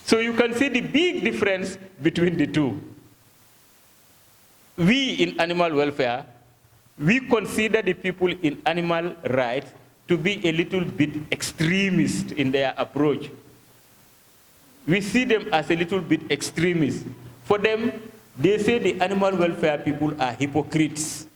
So you can see the big difference between the two. We in animal welfare, we consider the people in animal rights to be a little bit extremist in their approach. We see them as a little bit extremist. For them, they say the animal welfare people are hypocrites.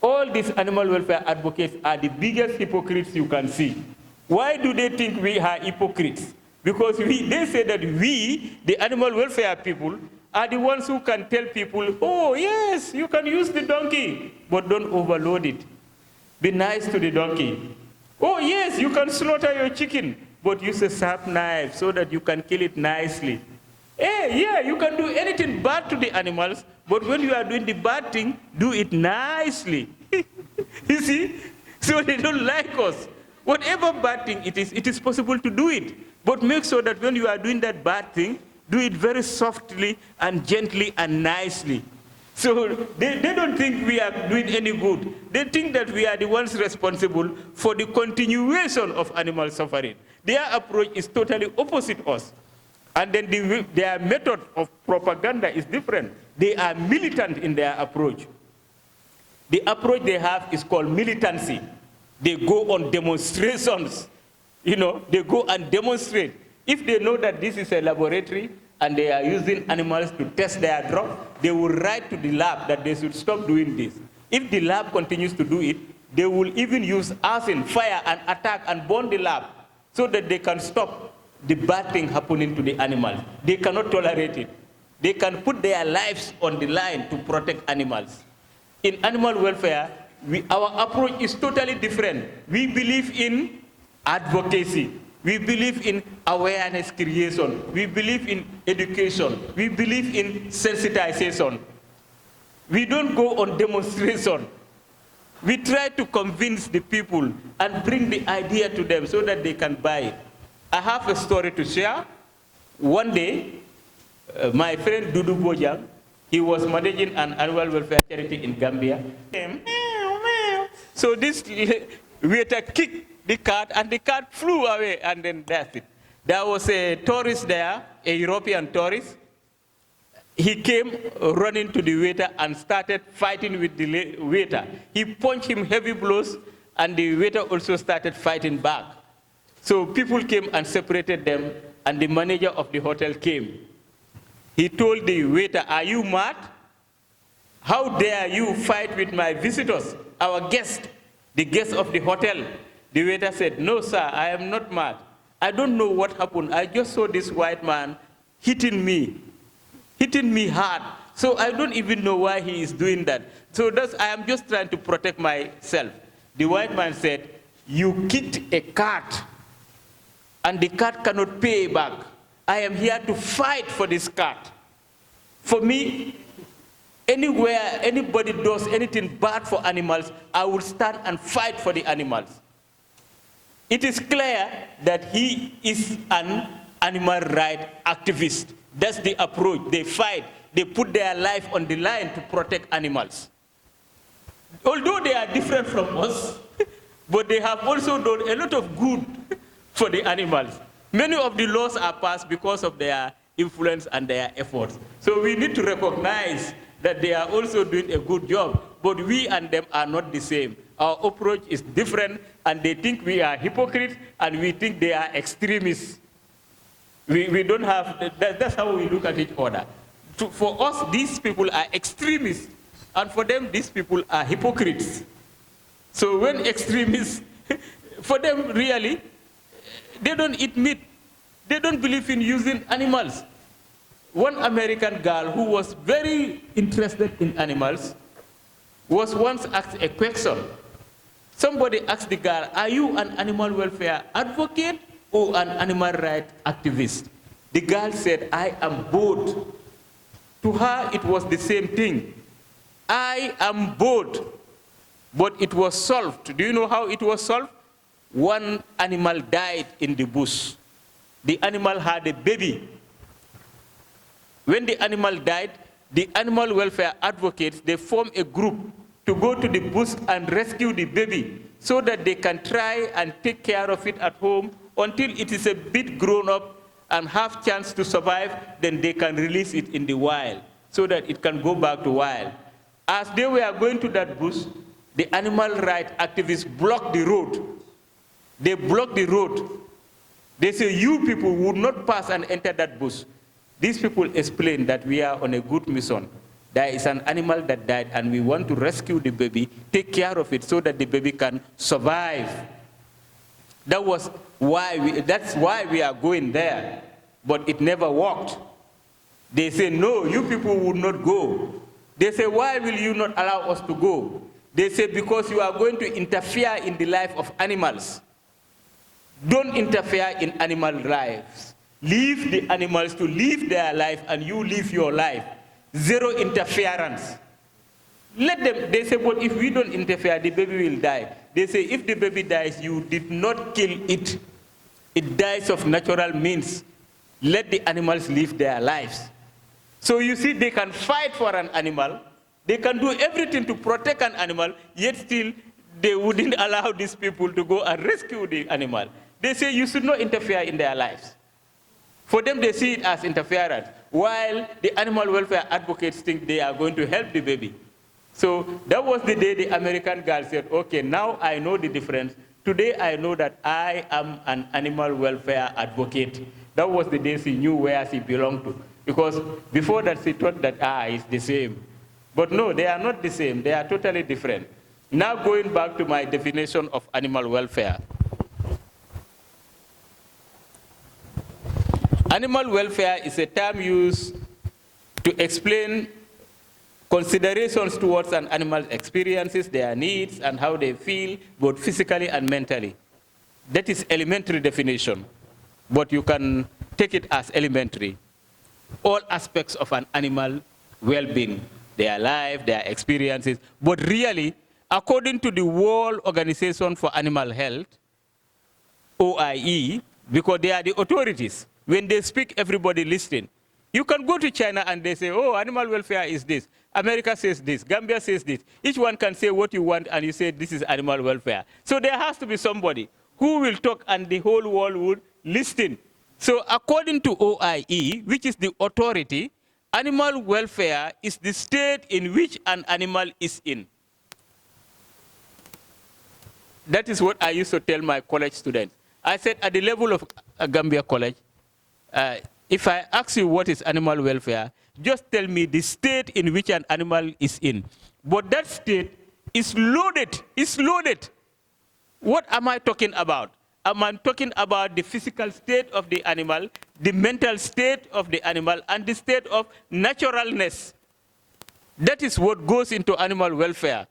All these animal welfare advocates are the biggest hypocrites you can see. Why do they think we are hypocrites? Because they say that we, the animal welfare people, are the ones who can tell people, oh yes, you can use the donkey, but don't overload it. Be nice to the donkey. Oh yes, you can slaughter your chicken, but use a sharp knife so that you can kill it nicely. Hey, yeah, you can do anything bad to the animals, but when you are doing the bad thing, do it nicely. You see? So they don't like us. Whatever bad thing it is possible to do it. But make sure that when you are doing that bad thing, do it very softly and gently and nicely. So they don't think we are doing any good. They think that we are the ones responsible for the continuation of animal suffering. Their approach is totally opposite us. And then their method of propaganda is different. They are militant in their approach. The approach they have is called militancy. They go on demonstrations. You know, they go and demonstrate. If they know that this is a laboratory and they are using animals to test their drug, they will write to the lab that they should stop doing this. If the lab continues to do it, they will even use arson, fire, and attack and burn the lab so that they can stop the bad thing happening to the animals. They cannot tolerate it. They can put their lives on the line to protect animals. In animal welfare, our approach is totally different. We believe in advocacy. We believe in awareness creation. We believe in education. We believe in sensitization. We don't go on demonstration. We try to convince the people and bring the idea to them so that they can buy it. I have a story to share. One day, my friend Dudu Bojang, he was managing an animal welfare charity in Gambia. So this waiter kicked the cat, and the cat flew away, and then that's it. There was a tourist there, a European tourist. He came running to the waiter and started fighting with the waiter. He punched him heavy blows, and the waiter also started fighting back. So people came and separated them, and the manager of the hotel came. He told the waiter, "Are you mad? How dare you fight with my visitors, our guests, the guests of the hotel?" The waiter said, "No, sir, I am not mad. I don't know what happened. I just saw this white man hitting me hard. So I don't even know why he is doing that. So I am just trying to protect myself." The white man said, "You kicked a cat, and the cat cannot pay back. I am here to fight for this cat. For me, anywhere anybody does anything bad for animals, I will stand and fight for the animals." It is clear that he is an animal rights activist. That's the approach. They fight. They put their life on the line to protect animals. Although they are different from us, but they have also done a lot of good for the animals. Many of the laws are passed because of their influence and their efforts. So we need to recognize that they are also doing a good job, but we and them are not the same. Our approach is different, and they think we are hypocrites, and we think they are extremists. We don't have, that's how we look at each other. For us, these people are extremists, and for them, these people are hypocrites. So when extremists, for them really, they don't eat meat. They don't believe in using animals. One American girl who was very interested in animals was once asked a question. Somebody asked the girl, "Are you an animal welfare advocate or an animal rights activist?" The girl said, "I am both." To her, it was the same thing. I am both, but it was solved. Do you know how it was solved? One animal died in the bush. The animal had a baby. When the animal died, the animal welfare advocates, they formed a group to go to the bush and rescue the baby so that they can try and take care of it at home until it is a bit grown up and have chance to survive, then they can release it in the wild so that it can go back to wild. As they were going to that bush, the animal rights activists blocked the road. They blocked the road. They say, you people would not pass and enter that bush. These people explain that we are on a good mission. There is an animal that died and we want to rescue the baby, take care of it so that the baby can survive. That's why we are going there. But it never worked. They say, no, you people would not go. They say, why will you not allow us to go? They say, because you are going to interfere in the life of animals. Don't interfere in animal lives. Leave the animals to live their life and you live your life. Zero interference. Let them, they say, but if we don't interfere, the baby will die. They say, if the baby dies, you did not kill it. It dies of natural means. Let the animals live their lives. So you see, they can fight for an animal. They can do everything to protect an animal, yet still they wouldn't allow these people to go and rescue the animal. They say you should not interfere in their lives. For them, they see it as interference, while the animal welfare advocates think they are going to help the baby. So that was the day the American girl said, okay, now I know the difference. Today I know that I am an animal welfare advocate. That was the day she knew where she belonged to. Because before that she thought that, it's the same. But no, they are not the same. They are totally different. Now going back to my definition of animal welfare. Animal welfare is a term used to explain considerations towards an animal's experiences, their needs, and how they feel, both physically and mentally. That is elementary definition, but you can take it as elementary. All aspects of an animal well-being, their life, their experiences, but really, according to the World Organization for Animal Health, OIE, because they are the authorities, when they speak, everybody listen. You can go to China and they say, oh, animal welfare is this. America says this. Gambia says this. Each one can say what you want and you say this is animal welfare. So there has to be somebody who will talk and the whole world would listen. So according to OIE, which is the authority, animal welfare is the state in which an animal is in. That is what I used to tell my college students. I said at the level of Gambia College, if I ask you what is animal welfare, just tell me the state in which an animal is in. But that state is loaded, What am I talking about? I'm talking about the physical state of the animal, the mental state of the animal, and the state of naturalness. That is what goes into animal welfare.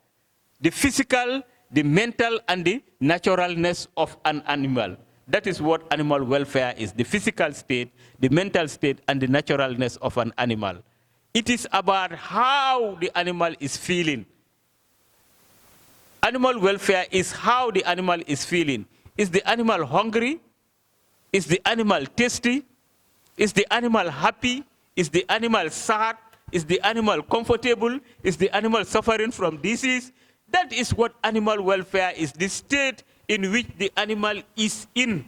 The physical, the mental, and the naturalness of an animal. That is what animal welfare is, the physical state, the mental state, and the naturalness of an animal. It is about how the animal is feeling. Animal welfare is how the animal is feeling. Is the animal hungry? Is the animal thirsty? Is the animal happy? Is the animal sad? Is the animal comfortable? Is the animal suffering from disease? That is what animal welfare is, the state in which the animal is in.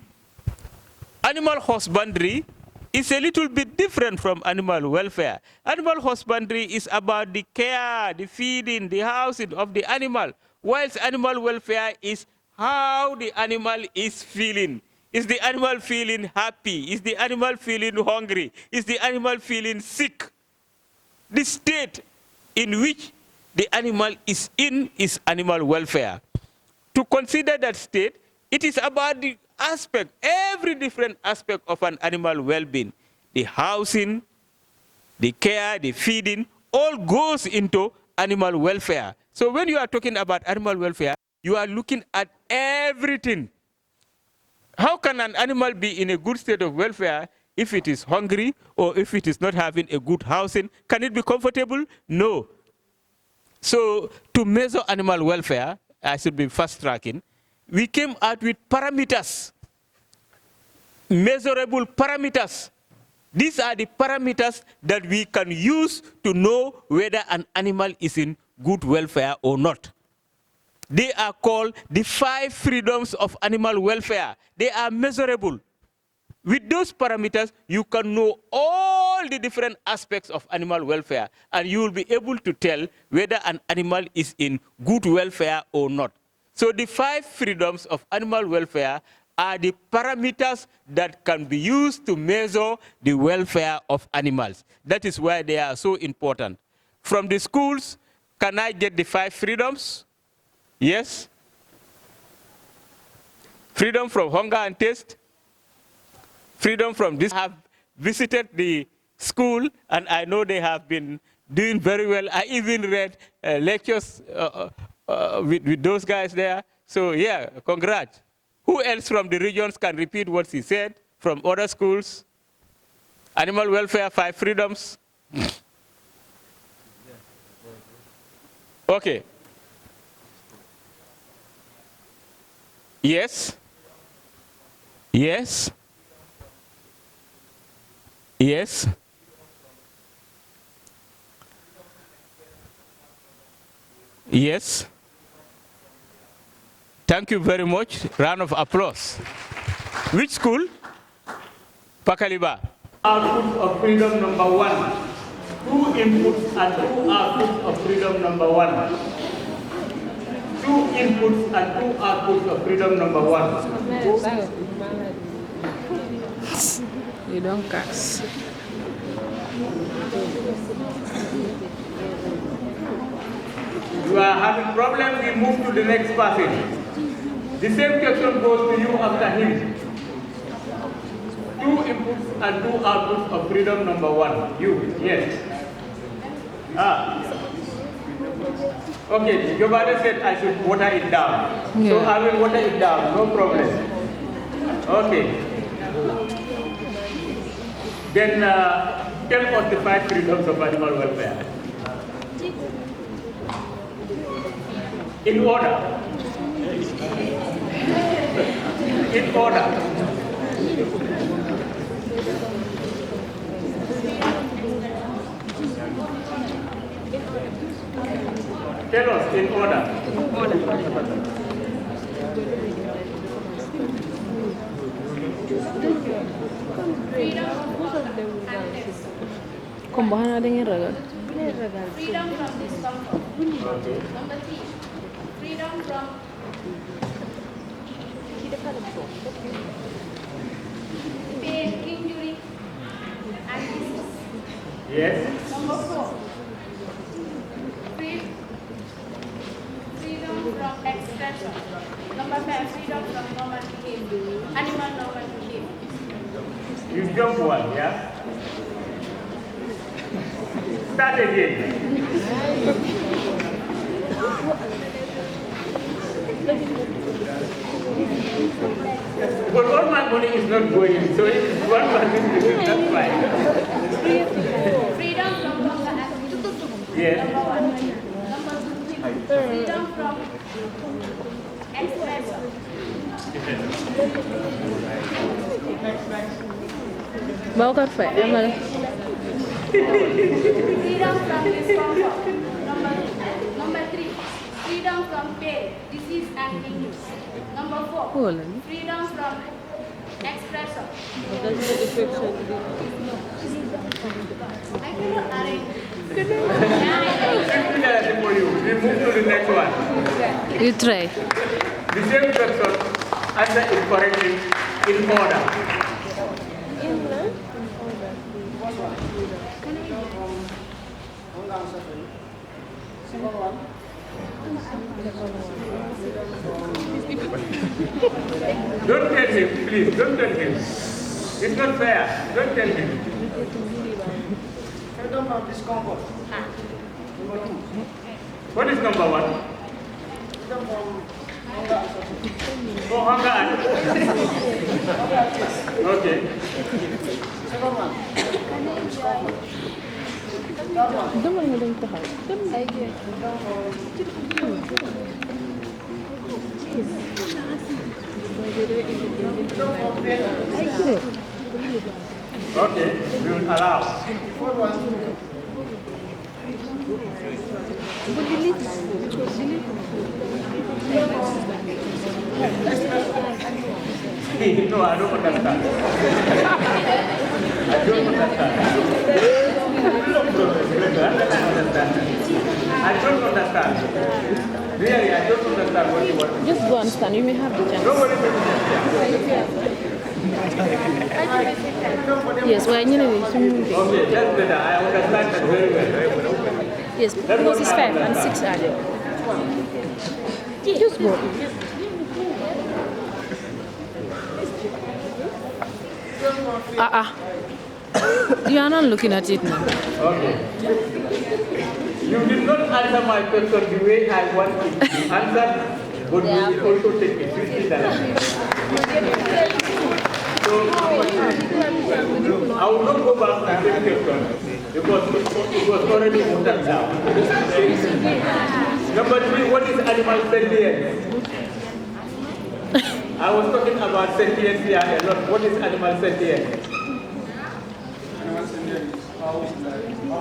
Animal husbandry is a little bit different from animal welfare. Animal husbandry is about the care, the feeding, the housing of the animal, whilst animal welfare is how the animal is feeling. Is the animal feeling happy? Is the animal feeling hungry? Is the animal feeling sick? The state in which the animal is in is animal welfare. To consider that state, it is about the aspect, every different aspect of an animal well-being. The housing, the care, the feeding, all goes into animal welfare. So when you are talking about animal welfare, you are looking at everything. How can an animal be in a good state of welfare if it is hungry or if it is not having a good housing? Can it be comfortable? No. So to measure animal welfare, I should be fast-tracking, we came out with parameters, measurable parameters. These are the parameters that we can use to know whether an animal is in good welfare or not. They are called the 5 freedoms of animal welfare. They are measurable. with those parameters, you can know all the different aspects of animal welfare, and you will be able to tell whether an animal is in good welfare or not. So the 5 freedoms of animal welfare are the parameters that can be used to measure the welfare of animals. That is why they are so important. From the schools, can I get the 5 freedoms? Yes. Freedom from hunger and thirst. Freedom from this. I have visited the school, and I know they have been doing very well. I even read lectures with those guys there. So yeah, congrats. Who else from the regions can repeat what he said from other schools? Animal welfare, 5 freedoms. Okay. Yes. Yes. Yes. Yes. Thank you very much. Round of applause. Which school? Pakaliba. Outputs of freedom number 1. 2 inputs and 2 outputs of freedom number 1. 2 inputs and 2 outputs of freedom number 1. You don't curse. You are having problems, we move to the next person. The same question goes to you after him. 2 inputs and 2 outputs of freedom number 1. You, yes. Okay, your father said I should water it down. Yeah. So I will water it down, no problem. Okay. Then tell us the 5 freedoms of animal welfare. In order. In order. Tell us in order. Kung bahan ada yang regal. Freedom from discomfort. Okay. Number 3, freedom from pain, injury, and disease. Yes. Number 4, freedom from expression. Number 5, freedom from normal behavior, animal normal behavior. You jump one, yeah? Start again. But all my money is not going, so if one person is that's fine. Freedom from hunger and thirst. Yes. Number 1. Number 2, freedom from expression. Mau kafe, Amal. Freedom from discomfort. Number 3, freedom from pain, disease, and injury. Number 4, freedom from expression. I cannot arrange. For you. We move to the next one. You try. The same question, answer it correctly in order. Don't tell him, please, don't tell him. It's not fair. Don't tell him. Freedom from discomfort. What is number 1? Freedom from hunger and suffering. Oh, hunger and... Okay. Second one. Discomfort. Third one. Ito mo yung tahal. Okay, we will allow. Fourth one. No, I don't understand. I don't understand. I don't understand. Really, I don't understand what you want. Just go and stand. You may have the chance. Nobody Yes, well, you know, okay, that's better. I understand that very well. yes, because it's 5 and 6 are there. Just go. You are not looking at it now. Okay. You did not answer my question the way I want it to answer, but you will also take it $50. So, I will not go back to the question because it was already noted down. Number 3, what is animal sentience? I was talking about sentience here a lot. What is animal sentience?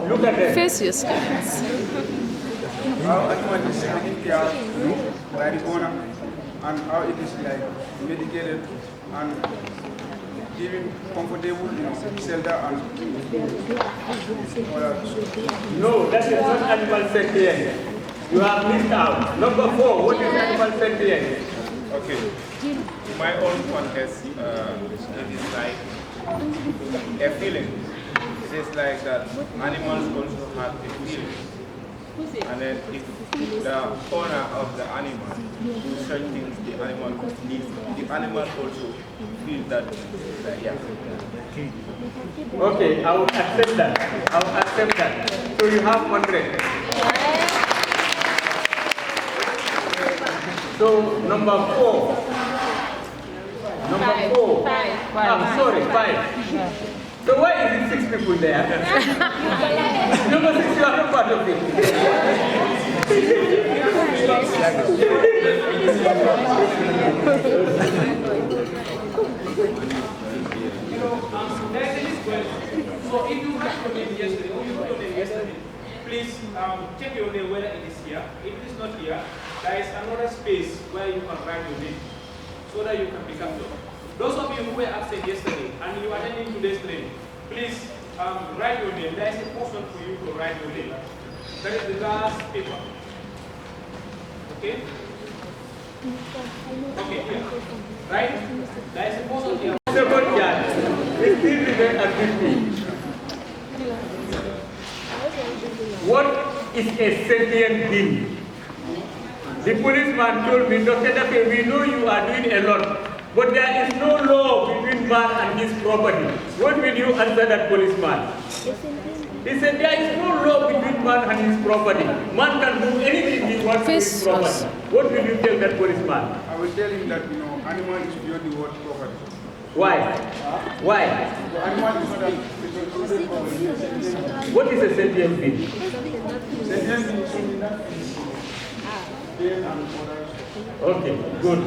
Look at it. Face your scans. How animal is taken care of by the owner and how it is like medicated and given comfortable, shelter and all that. No, that is not animal sentience. You have missed out. Number 4, what is animal sentience? Okay. My own context, it is like a feeling. It is like that animals also have a feeling. And then if the owner of the animal do certain things the animal needs, the animal also feels that, yeah. Okay, I will accept that. I will accept that. So you have 100. So number 4. Number 4. I'm sorry, 5. So why is it 6 people there? Number 6, you are not part of it. So if you have your name yesterday, or you put your name yesterday, please check your name whether it is here. If it is not here, there is another space where you can write your name so that you can be captured. Those of you who were absent yesterday and you are attending today's training, please write your name. There is a portion for you to write your name. That is the last paper. Okay? Okay, here. Right? There is a portion here. Second judge, we still remain at 50. What is a sentient being? The policeman told me, Dr. Dafe, we know you are doing a lot, but there is no law between man and his property. What will you answer that policeman? He said there is no law between man and his property. Man can do anything he wants with his property. What will you tell that policeman? I will tell him that, animal is beyond the word property. Why? Why? The animal is not What is a sentient being? sentient being is something that is dead and others. Okay, good.